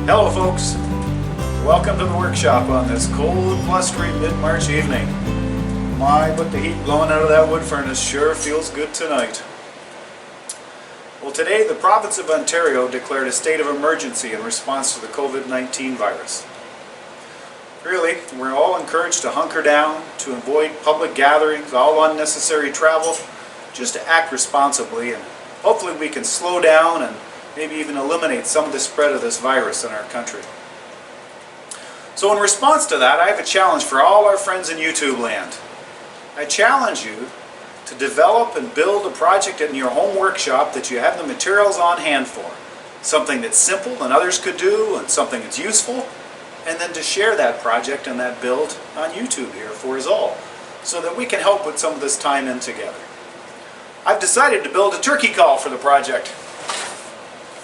Hello folks, welcome to the workshop on this cold, blustery mid-March evening. My, but the heat blowing out of that wood furnace sure feels good tonight. Well, today the province of Ontario declared a state of emergency in response to the COVID-19 virus. Really, we're all encouraged to hunker down, to avoid public gatherings, all unnecessary travel, just to act responsibly, and hopefully we can slow down and maybe even eliminate some of the spread of this virus in our country. So in response to that, I have a challenge for all our friends in YouTube land. I challenge you to develop and build a project in your home workshop that you have the materials on hand for. Something that's simple and others could do, and something that's useful, and then to share that project and that build on YouTube here for us all, so that we can help put some of this time in together. I've decided to build a turkey call for the project.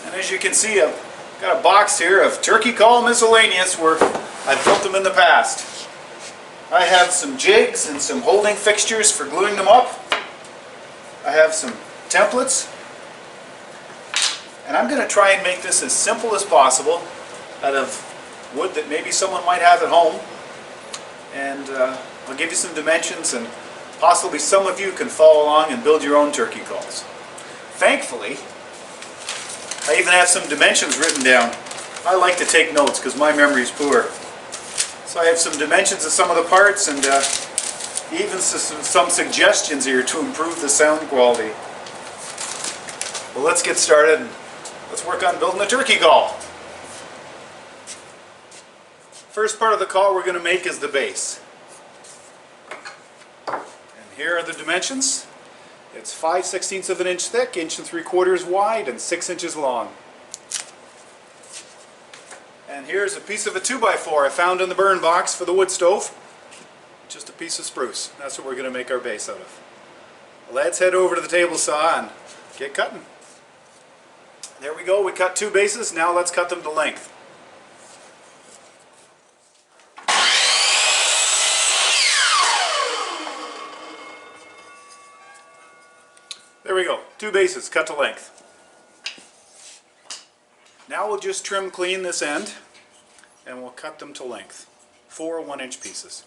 And as you can see, I've got a box here of turkey call miscellaneous where I've built them in the past. I have some jigs and some holding fixtures for gluing them up. I have some templates. And I'm going to try and make this as simple as possible out of wood that maybe someone might have at home. And I'll give you some dimensions, and possibly some of you can follow along and build your own turkey calls. Thankfully, I even have some dimensions written down. I like to take notes because my memory is poor. So I have some dimensions of some of the parts, and even some suggestions here to improve the sound quality. Well, let's get started and let's work on building a turkey call. First part of the call we're going to make is the base. And here are the dimensions. It's 5/16 of an inch thick, 1 3/4 wide, and 6 inches long. And here's a piece of a 2x4 I found in the burn box for the wood stove. Just a piece of spruce. That's what we're going to make our base out of. Let's head over to the table saw and get cutting. There we go, we cut 2 bases. Now let's cut them to length. There we go, 2 bases cut to length. Now we'll just trim clean this end and we'll cut them to length. 4 1-inch pieces.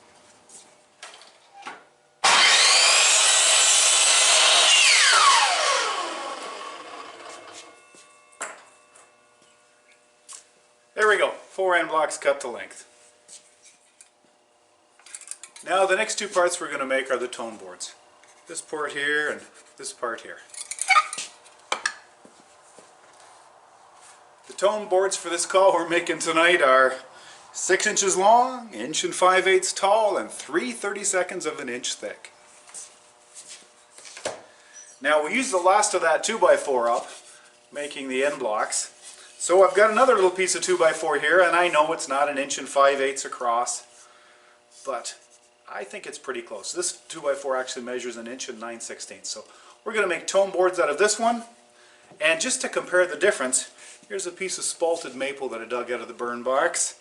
There we go, 4 end blocks cut to length. Now the next 2 parts we're going to make are the tone boards. This part here and this part here. The tone boards for this call we're making tonight are 6 inches long, 1 5/8 inches tall, and 3/32 of an inch thick. Now we use the last of that 2x4 up, making the end blocks. So I've got another little piece of 2x4 here, and I know it's not 1 5/8 inches across, but I think it's pretty close. This 2x4 actually measures 1 9/16 inches. So we're going to make tone boards out of this one. And just to compare the difference, here's a piece of spalted maple that I dug out of the burn box.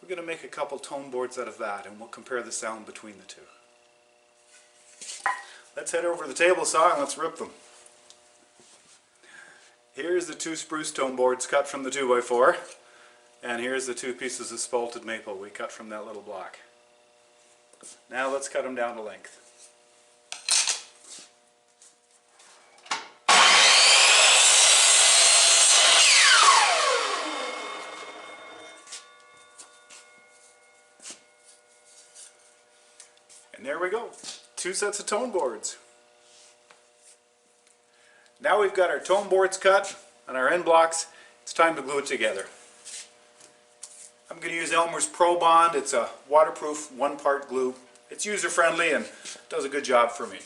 We're going to make a couple tone boards out of that, and we'll compare the sound between the two. Let's head over to the table saw and let's rip them. Here's the 2 spruce tone boards cut from the 2x4. And here's the 2 pieces of spalted maple we cut from that little block. Now let's cut them down to length. And there we go, 2 sets of tone boards. Now we've got our tone boards cut and our end blocks. It's time to glue it together. I'm going to use Elmer's Pro Bond. It's a waterproof 1-part glue. It's user friendly and does a good job for me.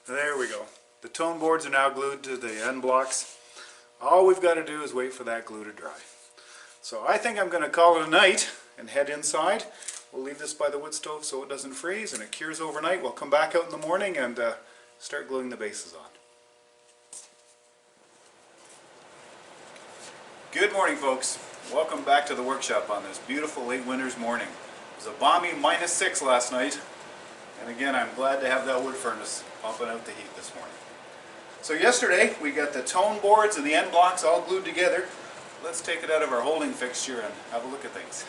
There we go. The tone boards are now glued to the end blocks. All we've got to do is wait for that glue to dry. So I think I'm going to call it a night and head inside. We'll leave this by the wood stove so it doesn't freeze and it cures overnight. We'll come back out in the morning and start gluing the bases on. Good morning, folks. Welcome back to the workshop on this beautiful late winter's morning. It was a balmy -6 last night, and again I'm glad to have that wood furnace pumping out the heat this morning. So yesterday we got the tone boards and the end blocks all glued together. Let's take it out of our holding fixture and have a look at things.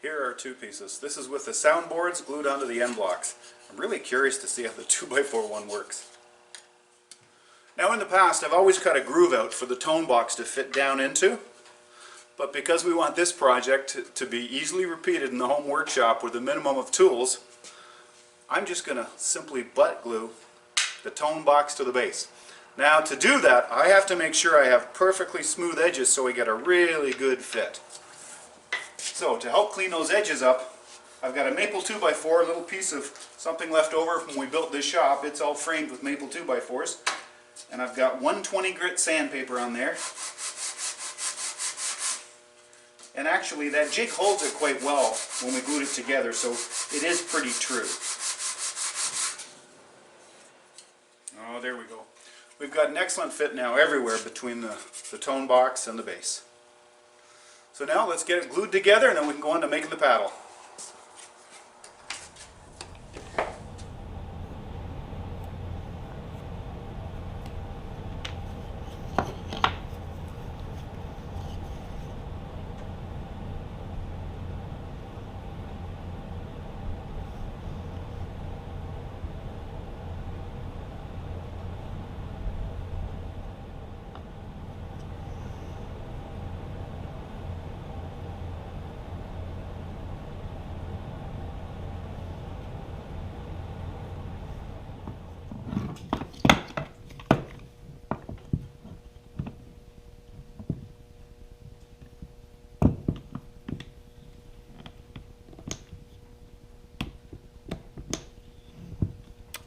Here are two pieces. This is with the soundboards glued onto the end blocks. I'm really curious to see how the 2x4 one works. Now in the past I've always cut a groove out for the tone box to fit down into, but because we want this project to be easily repeated in the home workshop with a minimum of tools, I'm just going to simply butt glue the tone box to the base. Now to do that I have to make sure I have perfectly smooth edges so we get a really good fit. So to help clean those edges up, I've got a maple 2x4, a little piece of something left over from when we built this shop. It's all framed with maple 2x4s. And I've got 120 grit sandpaper on there. And actually that jig holds it quite well when we glued it together, so it is pretty true. Oh, there we go. We've got an excellent fit now everywhere between the tone box and the base. So now let's get it glued together and then we can go on to making the paddle.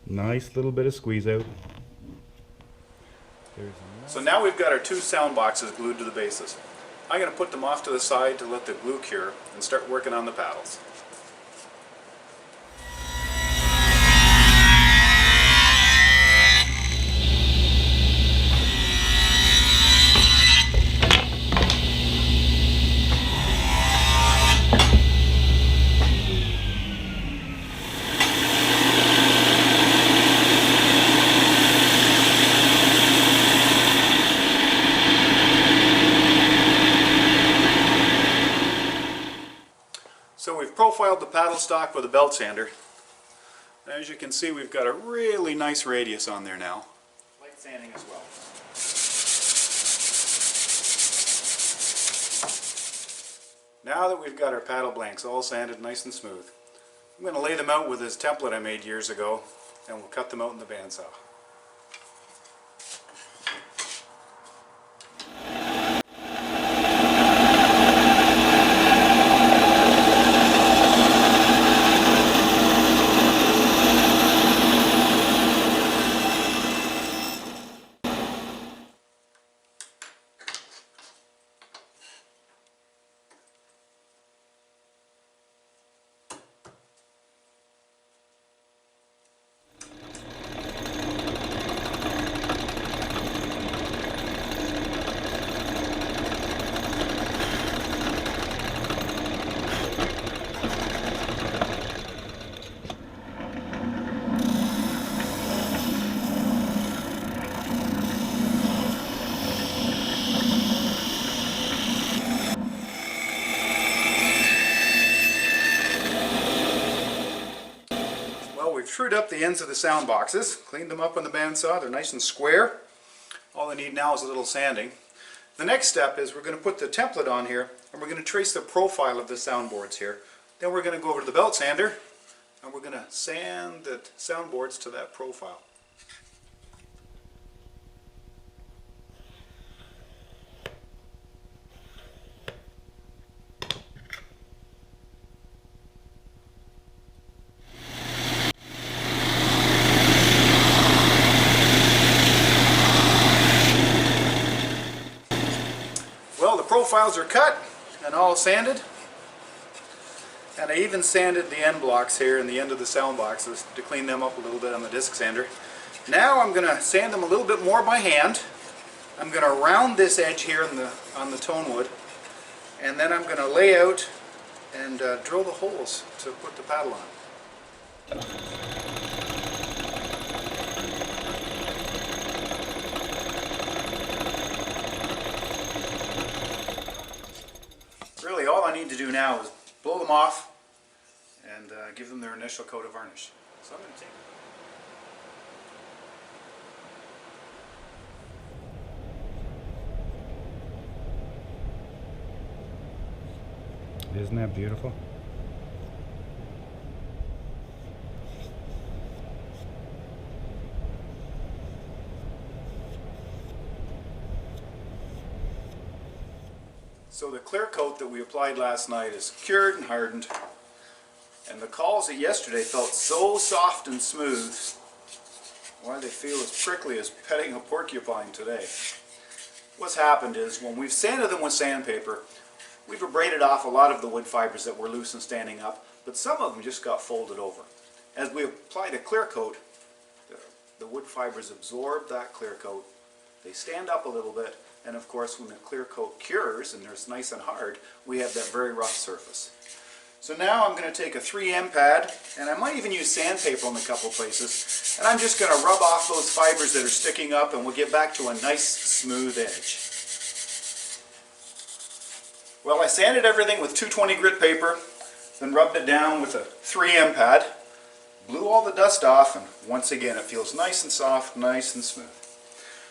Nice little bit of squeeze out. So now we've got our two sound boxes glued to the bases. I'm going to put them off to the side to let the glue cure and start working on the paddles. So we've profiled the paddle stock with a belt sander. As you can see, we've got a really nice radius on there now. Light sanding as well. Now that we've got our paddle blanks all sanded nice and smooth, I'm going to lay them out with this template I made years ago, and we'll cut them out in the bandsaw. We've trued up the ends of the sound boxes, cleaned them up on the bandsaw. They're nice and square. All they need now is a little sanding. The next step is we're going to put the template on here and we're going to trace the profile of the soundboards here. Then we're going to go over to the belt sander and we're going to sand the soundboards to that profile. Well, the profiles are cut and all sanded. And I even sanded the end blocks here and the end of the sound boxes to clean them up a little bit on the disc sander. Now I'm going to sand them a little bit more by hand. I'm going to round this edge here on the tone wood, and then I'm going to lay out and drill the holes to put the paddle on. Really all I need to do now is blow them off and give them their initial coat of varnish. So I'm going to take Isn't that beautiful? So the clear coat that we applied last night is cured and hardened, and the calls of yesterday felt so soft and smooth. Why they feel as prickly as petting a porcupine today. What's happened is when we've sanded them with sandpaper, we've abraded off a lot of the wood fibers that were loose and standing up, but some of them just got folded over. As we applied a clear coat, the wood fibers absorb that clear coat, they stand up a little bit, and of course when the clear coat cures and it's nice and hard, we have that very rough surface. So now I'm going to take a 3M pad, and I might even use sandpaper in a couple places, and I'm just going to rub off those fibers that are sticking up, and we'll get back to a nice smooth edge. Well, I sanded everything with 220 grit paper, then rubbed it down with a 3M pad, blew all the dust off, and once again it feels nice and soft, nice and smooth.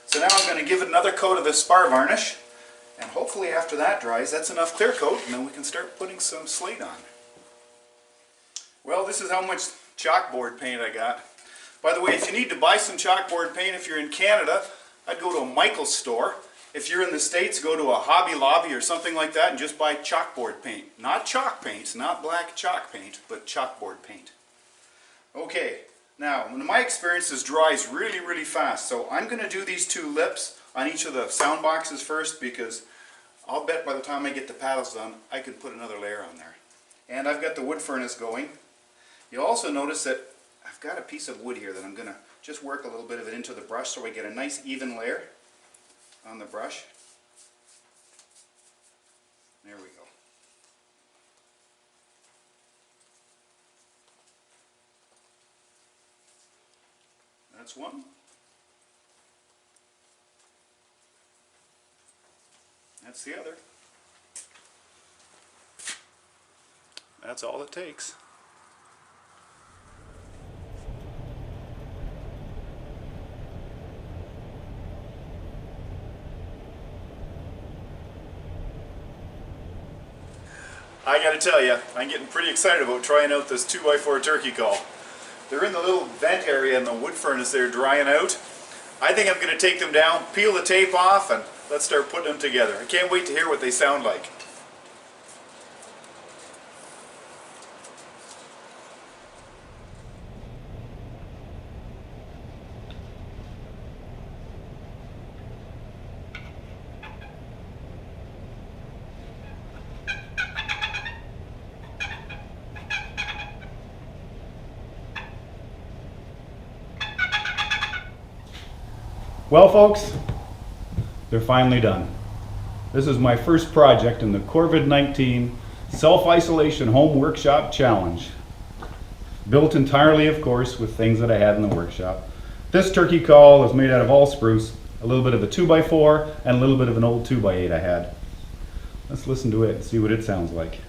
So now I'm going to give it another coat of this spar varnish, and hopefully after that dries, that's enough clear coat, and then we can start putting some slate on. Well, this is how much chalkboard paint I got. By the way, if you need to buy some chalkboard paint, if you're in Canada, I'd go to a Michaels store. If you're in the States, go to a Hobby Lobby or something like that and just buy chalkboard paint. Not chalk paint, not black chalk paint, but chalkboard paint. Okay, now, in my experience, this dries really, really fast. So I'm going to do these two lips on each of the sound boxes first, because I'll bet by the time I get the paddles done, I could put another layer on there. And I've got the wood furnace going. You'll also notice that I've got a piece of wood here that I'm going to just work a little bit of it into the brush so we get a nice even layer on the brush. There we go. That's one. That's the other. That's all it takes. I gotta tell you, I'm getting pretty excited about trying out this 2x4 turkey call. They're in the little vent area in the wood furnace there drying out. I think I'm going to take them down, peel the tape off, and let's start putting them together. I can't wait to hear what they sound like. Well, folks, they're finally done. This is my first project in the Corvid-19 Self-Isolation Home Workshop Challenge. Built entirely, of course, with things that I had in the workshop. This turkey call is made out of all spruce, a little bit of a 2x4, and a little bit of an old 2x8 I had. Let's listen to it and see what it sounds like.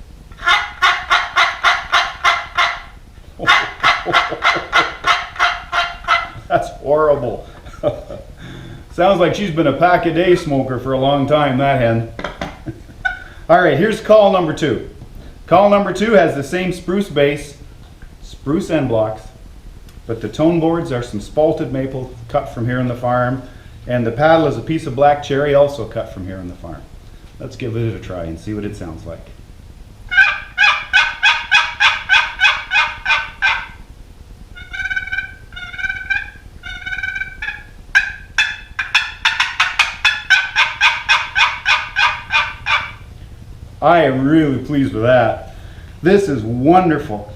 That's horrible. Sounds like she's been a pack-a-day smoker for a long time, that hen. Alright, here's call number 2. Call number 2 has the same spruce base, spruce end blocks, but the tone boards are some spalted maple cut from here on the farm, and the paddle is a piece of black cherry also cut from here on the farm. Let's give it a try and see what it sounds like. I am really pleased with that. This is wonderful.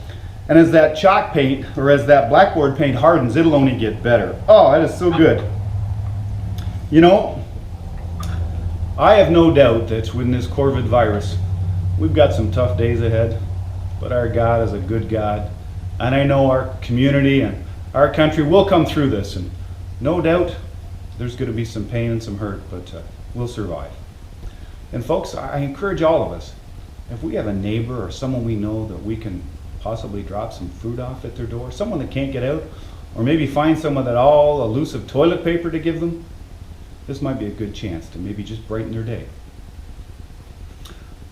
And as that chalk paint, or as that blackboard paint hardens, it'll only get better. Oh, that is so good. You know, I have no doubt that with this COVID virus, we've got some tough days ahead, but our God is a good God. And I know our community and our country will come through this. And no doubt there's going to be some pain and some hurt, but we'll survive. And folks, I encourage all of us, if we have a neighbor or someone we know that we can possibly drop some food off at their door, someone that can't get out, or maybe find someone that all elusive toilet paper to give them, this might be a good chance to maybe just brighten their day.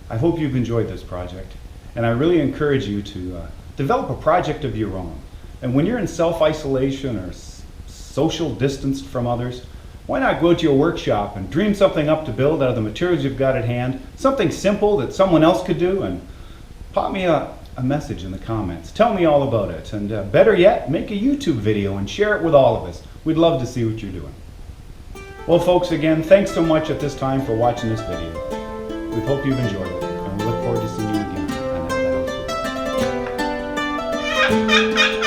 I hope you've enjoyed this project, and I really encourage you to develop a project of your own. And when you're in self-isolation or social distanced from others, why not go to your workshop and dream something up to build out of the materials you've got at hand, something simple that someone else could do, and pop me a message in the comments. Tell me all about it, and better yet, make a YouTube video and share it with all of us. We'd love to see what you're doing. Well, folks, again, thanks so much at this time for watching this video. We hope you've enjoyed it, and we look forward to seeing you again on That House with Us.